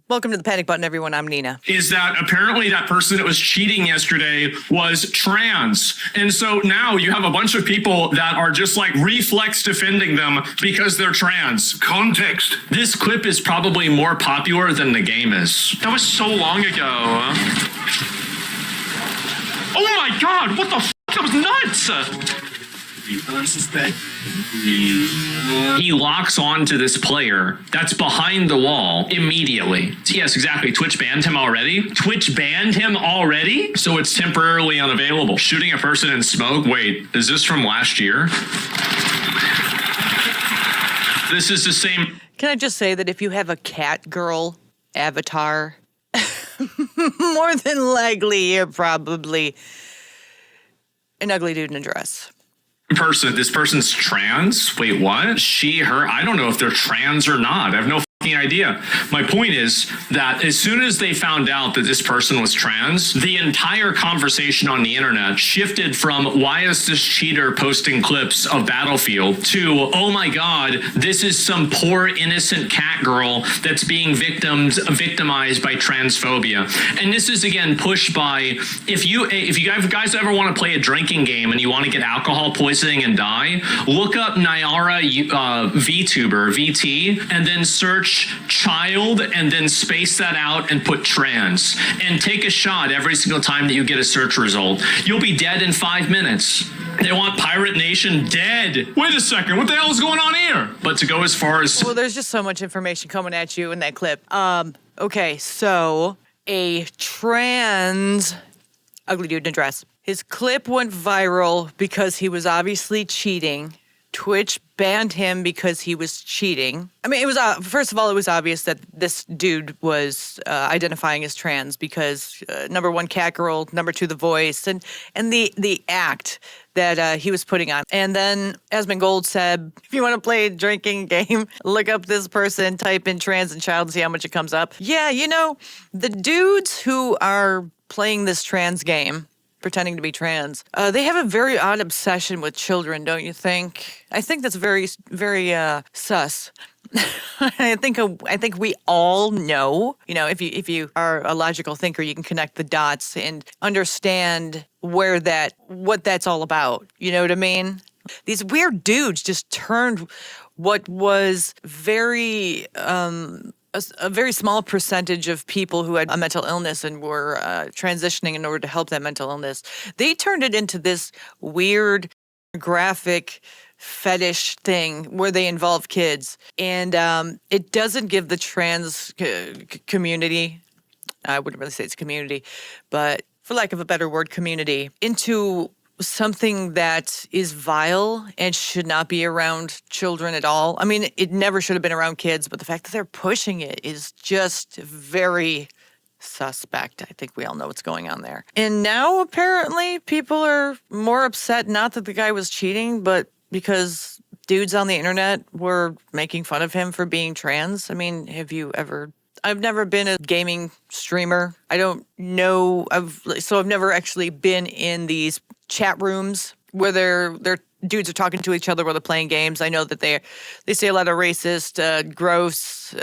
Welcome to the Panic Button, everyone. I'm Nina. Is that apparently that person that was cheating yesterday was trans. And so now you have a bunch of people that are just like reflex defending them because they're trans. Context. This clip is probably more popular than the game is. That was so long ago. Oh my God, what the f***? That was nuts! He locks on to this player that's behind the wall immediately. Yes, exactly. Twitch banned him already? Twitch banned him already? So it's temporarily unavailable. Shooting a person in smoke? Wait, is this from last year? This is the same. Can I just say that if you have a Catgirl avatar, more than likely you're probably an ugly dude in a dress. This person's trans? Wait, what? She, her? I don't know if they're trans or not. I have no idea. My point is that as soon as they found out that this person was trans, the entire conversation on the internet shifted from why is this cheater posting clips of Battlefield to, oh my God, this is some poor innocent cat girl that's being victimized by transphobia. And this is again pushed by, if you guys ever want to play a drinking game and you want to get alcohol poisoning and die, look up Nyara VTuber, VT, and then search child and then space that out and put trans and take a shot every single time that you get a search result. You'll be dead in 5 minutes. They want Pirate Nation dead. Wait a second, what the hell is going on here? But to go as far as... Well, there's just so much information coming at you in that clip. Okay, so a trans ugly dude in a dress. His clip went viral because he was obviously cheating. Twitch banned him because he was cheating. I mean, it was first of all, it was obvious that this dude was identifying as trans because number one, Catgirl, number two, the voice, and the act that he was putting on. And then Esmond Gold said, if you want to play a drinking game, look up this person, type in trans and child, and see how much it comes up. Yeah, you know, the dudes who are playing this trans game, pretending to be trans, they have a very odd obsession with children, don't you think? I think that's very, very sus. I think we all know, you know, if you are a logical thinker, you can connect the dots and understand what that's all about. You know what I mean? These weird dudes just turned what was a very small percentage of people who had a mental illness and were transitioning in order to help that mental illness. They turned it into this weird graphic fetish thing where they involve kids. And it doesn't give the trans community, I wouldn't really say it's community, but for lack of a better word, community, into something that is vile and should not be around children at all. I mean, it never should have been around kids, but the fact that they're pushing it is just very suspect. I think we all know what's going on there. And now apparently people are more upset, not that the guy was cheating, but because dudes on the internet were making fun of him for being trans. I mean, I've never been a gaming streamer. I don't know. I've never actually been in these chat rooms where they're dudes are talking to each other while they're playing games. I know that they say a lot of racist, gross,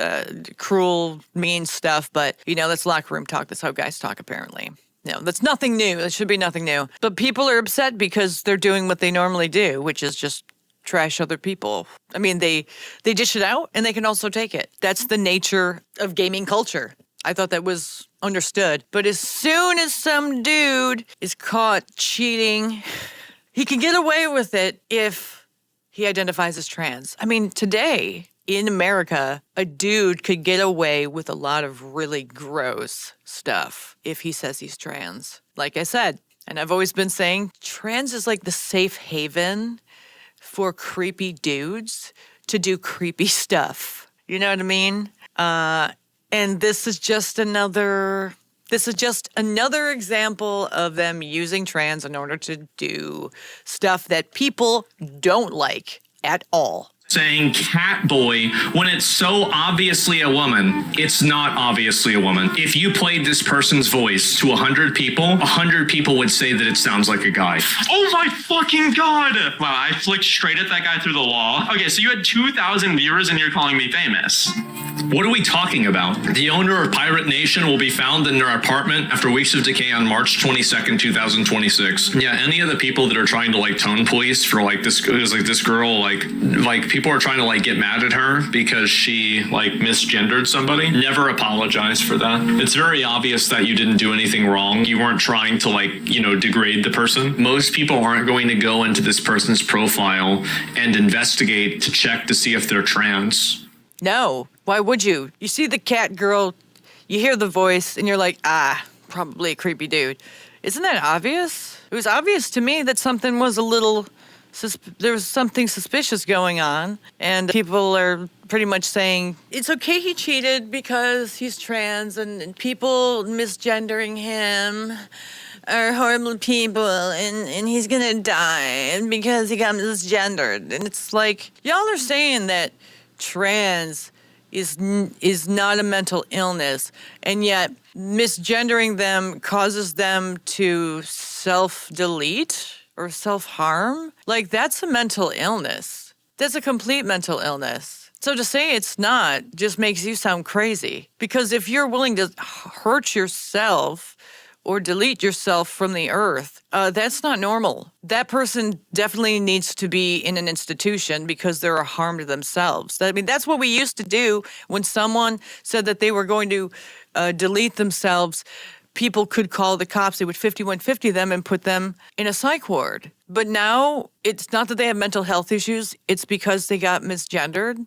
cruel, mean stuff, but you know, that's locker room talk. That's how guys talk, apparently. No, that's nothing new. That should be nothing new. But people are upset because they're doing what they normally do, which is just trash other people. I mean, they dish it out and they can also take it. That's the nature of gaming culture. I thought that was understood. But as soon as some dude is caught cheating, he can get away with it if he identifies as trans. I mean, today in America, a dude could get away with a lot of really gross stuff if he says he's trans. Like I said, and I've always been saying, trans is like the safe haven for creepy dudes to do creepy stuff. You know what I mean? And this is just another example of them using trans in order to do stuff that people don't like at all. Saying cat boy when it's so obviously a woman. It's not obviously a woman. If you played this person's voice to 100 people, 100 people would say that it sounds like a guy. Oh my fucking God. Wow, I flicked straight at that guy through the wall. Okay, so you had 2,000 viewers and you're calling me famous. What are we talking about? The owner of Pirate Nation will be found in their apartment after weeks of decay on March 22nd, 2026. Yeah, any of the people that are trying to like tone police for like this, it was like this girl, like people are trying to like get mad at her because she like misgendered somebody. Never apologize for that. It's very obvious that you didn't do anything wrong. You weren't trying to like, degrade the person. Most people aren't going to go into this person's profile and investigate to check to see if they're trans. No. Why would you? You see the Catgirl, you hear the voice, and you're like, probably a creepy dude. Isn't that obvious? It was obvious to me that something was there was something suspicious going on, and people are pretty much saying, it's okay he cheated because he's trans, and people misgendering him are horrible people, and he's gonna die because he got misgendered. And it's like, y'all are saying that trans is not a mental illness, and yet misgendering them causes them to self-delete or self-harm. Like, that's a mental illness. That's a complete mental illness. So to say it's not just makes you sound crazy. Because if you're willing to hurt yourself or delete yourself from the earth, that's not normal. That person definitely needs to be in an institution because they're a harm to themselves. I mean, that's what we used to do when someone said that they were going to delete themselves. People could call the cops. They would 5150 them and put them in a psych ward. But now it's not that they have mental health issues. It's because they got misgendered.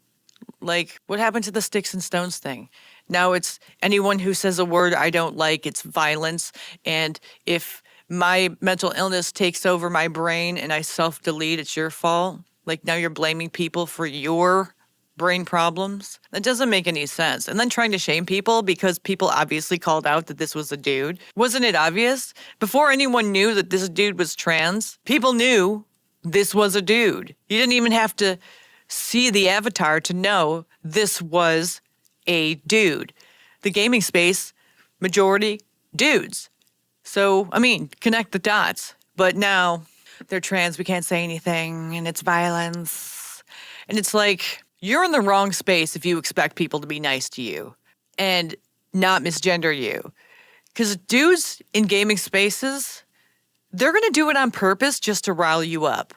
Like, what happened to the sticks and stones thing? Now it's anyone who says a word I don't like, it's violence. And if my mental illness takes over my brain and I self-delete, it's your fault. Like, now you're blaming people for your brain problems. That doesn't make any sense. And then trying to shame people because people obviously called out that this was a dude. Wasn't it obvious? Before anyone knew that this dude was trans, people knew this was a dude. You didn't even have to see the avatar to know this was a dude. The gaming space, majority dudes. So, I mean, connect the dots. But now they're trans, we can't say anything, and it's violence. And it's like, you're in the wrong space if you expect people to be nice to you and not misgender you. Because dudes in gaming spaces, they're going to do it on purpose just to rile you up.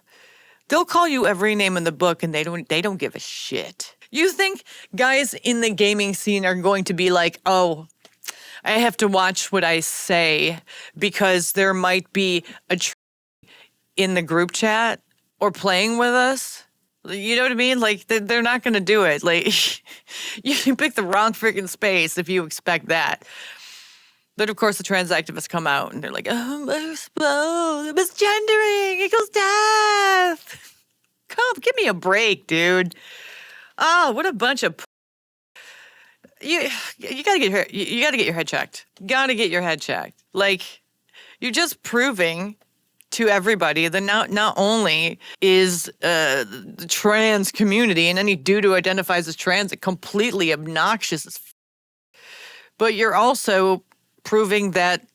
They'll call you every name in the book and they don't give a shit. You think guys in the gaming scene are going to be like, oh, I have to watch what I say because there might be a in the group chat or playing with us? You know what I mean? Like, they're not going to do it. Like, you can pick the wrong freaking space if you expect that. But of course, the trans activists come out and they're like, oh, misgendering equals death. Come, give me a break, dude. Oh, what a bunch of. You gotta get your head checked. Gotta get your head checked. Like, you're just proving to everybody that not only is the trans community and any dude who identifies as trans completely obnoxious as but you're also proving that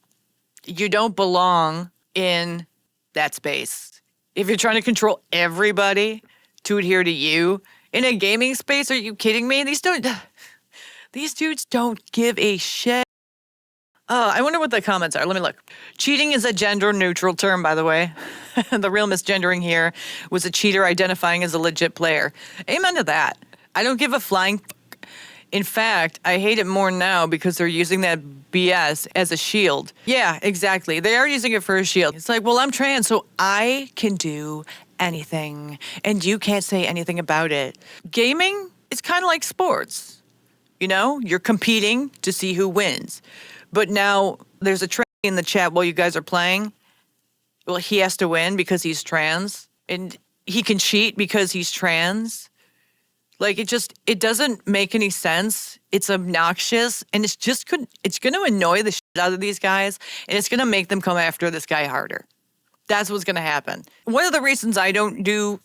you don't belong in that space. If you're trying to control everybody to adhere to you in a gaming space, are you kidding me? These dudes don't give a shit. Oh, I wonder what the comments are. Let me look. Cheating is a gender-neutral term, by the way. The real misgendering here was a cheater identifying as a legit player. Amen to that. I don't give a flying fuck. In fact, I hate it more now because they're using that BS as a shield. Yeah, exactly. They are using it for a shield. It's like, well, I'm trans, so I can do anything, and you can't say anything about it. Gaming is kind of like sports. You know, you're competing to see who wins. But now there's a trend in the chat while you guys are playing. Well, he has to win because he's trans, and he can cheat because he's trans. Like, it doesn't make any sense. It's obnoxious, and it's going to annoy the shit out of these guys, and it's going to make them come after this guy harder. That's what's going to happen. One of the reasons I don't do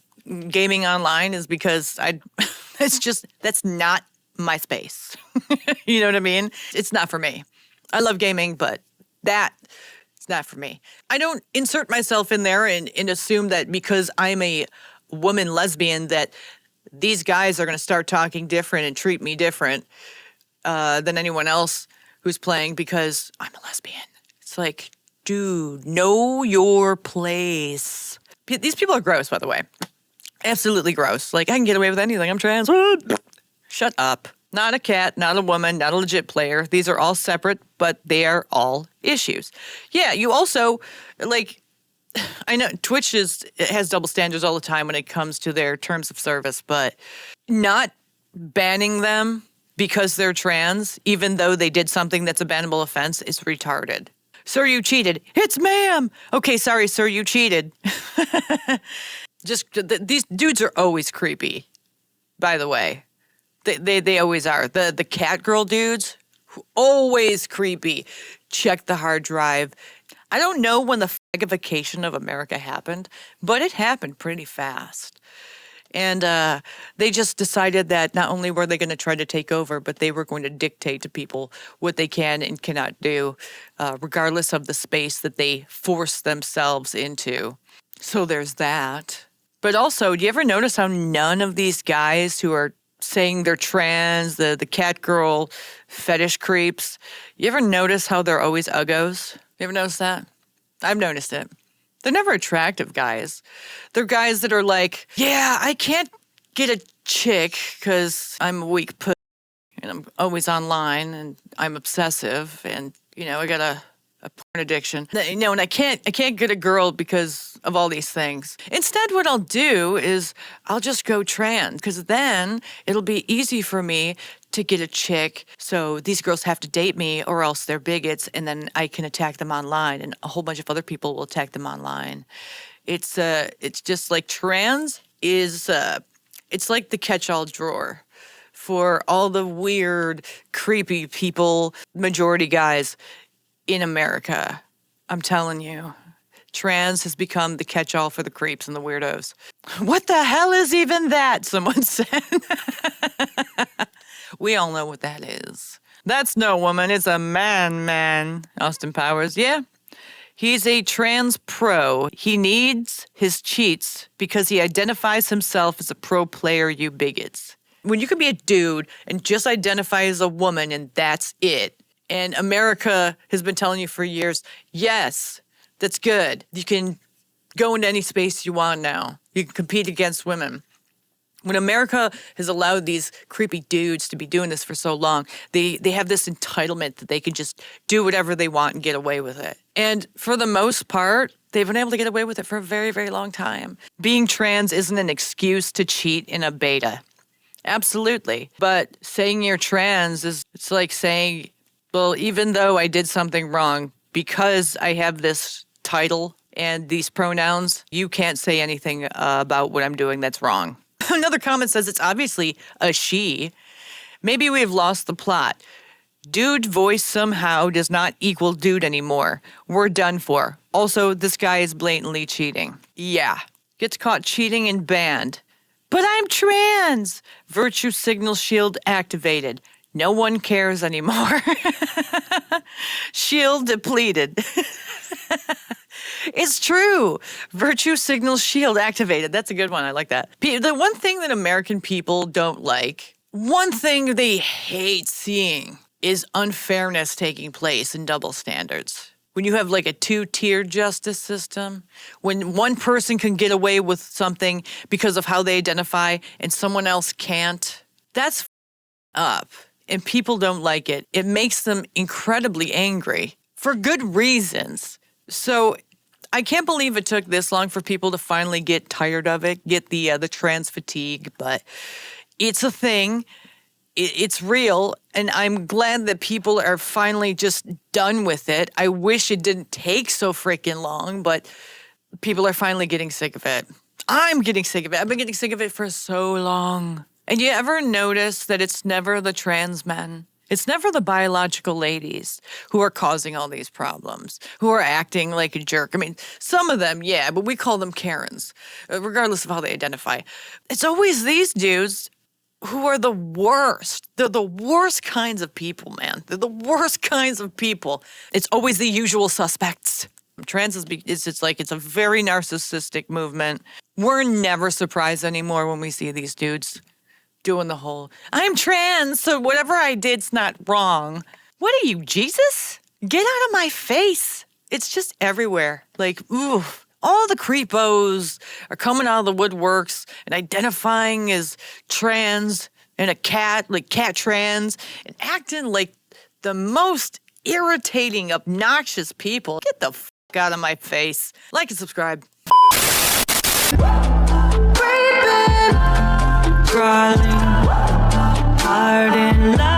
gaming online is because that's not my space. You know what I mean? It's not for me. I love gaming, but it's not for me. I don't insert myself in there and assume that because I'm a woman lesbian that these guys are going to start talking different and treat me different than anyone else who's playing because I'm a lesbian. It's like, dude, know your place. These people are gross, by the way. Absolutely gross. Like, I can get away with anything. I'm trans. Shut up. Not a cat, not a woman, not a legit player. These are all separate, but they are all issues. Yeah, you also, like, I know Twitch has double standards all the time when it comes to their terms of service, but not banning them because they're trans, even though they did something that's a bannable offense, is retarded. Sir, you cheated. It's ma'am. Okay, sorry, sir, you cheated. These dudes are always creepy, by the way. They always are. The Catgirl dudes, always creepy. Check the hard drive. I don't know when the fagification of America happened, but it happened pretty fast. And they just decided that not only were they going to try to take over, but they were going to dictate to people what they can and cannot do, regardless of the space that they force themselves into. So there's that. But also, do you ever notice how none of these guys who are saying they're trans, the Catgirl fetish creeps, you ever notice how they're always uggos? You ever notice that? I've noticed it. They're never attractive guys. They're guys that are like, yeah, I can't get a chick because I'm a weak pussy and I'm always online and I'm obsessive and, I got a porn addiction. And I can't get a girl because of all these things. Instead, what I'll do is I'll just go trans because then it'll be easy for me to get a chick. So these girls have to date me or else they're bigots and then I can attack them online and a whole bunch of other people will attack them online. It's just like trans is, it's like the catch-all drawer for all the weird, creepy people, majority guys in America. I'm telling you, trans has become the catch-all for the creeps and the weirdos. What the hell is even that? Someone said. We all know what that is. That's no woman, it's a man. Austin Powers, yeah. He's a trans pro. He needs his cheats because he identifies himself as a pro player, you bigots. When you can be a dude and just identify as a woman and that's it. And America has been telling you for years, yes, that's good. You can go into any space you want now. You can compete against women. When America has allowed these creepy dudes to be doing this for so long, they have this entitlement that they can just do whatever they want and get away with it. And for the most part, they've been able to get away with it for a very, very long time. Being trans isn't an excuse to cheat in a beta. Absolutely. But saying you're trans it's like saying, well, even though I did something wrong, because I have this title and these pronouns, you can't say anything about what I'm doing that's wrong. Another comment says it's obviously a she. Maybe we've lost the plot. Dude voice somehow does not equal dude anymore. We're done for. Also, this guy is blatantly cheating. Yeah. Gets caught cheating and banned. But I'm trans! Virtue signal shield activated. No one cares anymore. Shield depleted. It's true. Virtue signal shield activated. That's a good one. I like that. The one thing that American people don't like, one thing they hate seeing is unfairness taking place in double standards. When you have like a two-tier justice system, when one person can get away with something because of how they identify and someone else can't, that's up. And people don't like it. It makes them incredibly angry for good reasons. So I can't believe it took this long for people to finally get tired of it, get the trans fatigue, but it's a thing. It's real, and I'm glad that people are finally just done with it. I wish it didn't take so freaking long, but people are finally getting sick of it. I'm getting sick of it. I've been getting sick of it for so long. And you ever notice that it's never the trans men? It's never the biological ladies who are causing all these problems, who are acting like a jerk. I mean, some of them, yeah, but we call them Karens, regardless of how they identify. It's always these dudes who are the worst. They're the worst kinds of people, man. They're the worst kinds of people. It's always the usual suspects. Trans it's just like it's a very narcissistic movement. We're never surprised anymore when we see these dudes doing the whole, I'm trans, so whatever I did's not wrong. What are you, Jesus? Get out of my face. It's just everywhere. Like, ooh, all the creepos are coming out of the woodworks and identifying as trans and a cat, like cat trans, and acting like the most irritating, obnoxious people. Get the f*** out of my face. Like and subscribe. Crawling hard in love.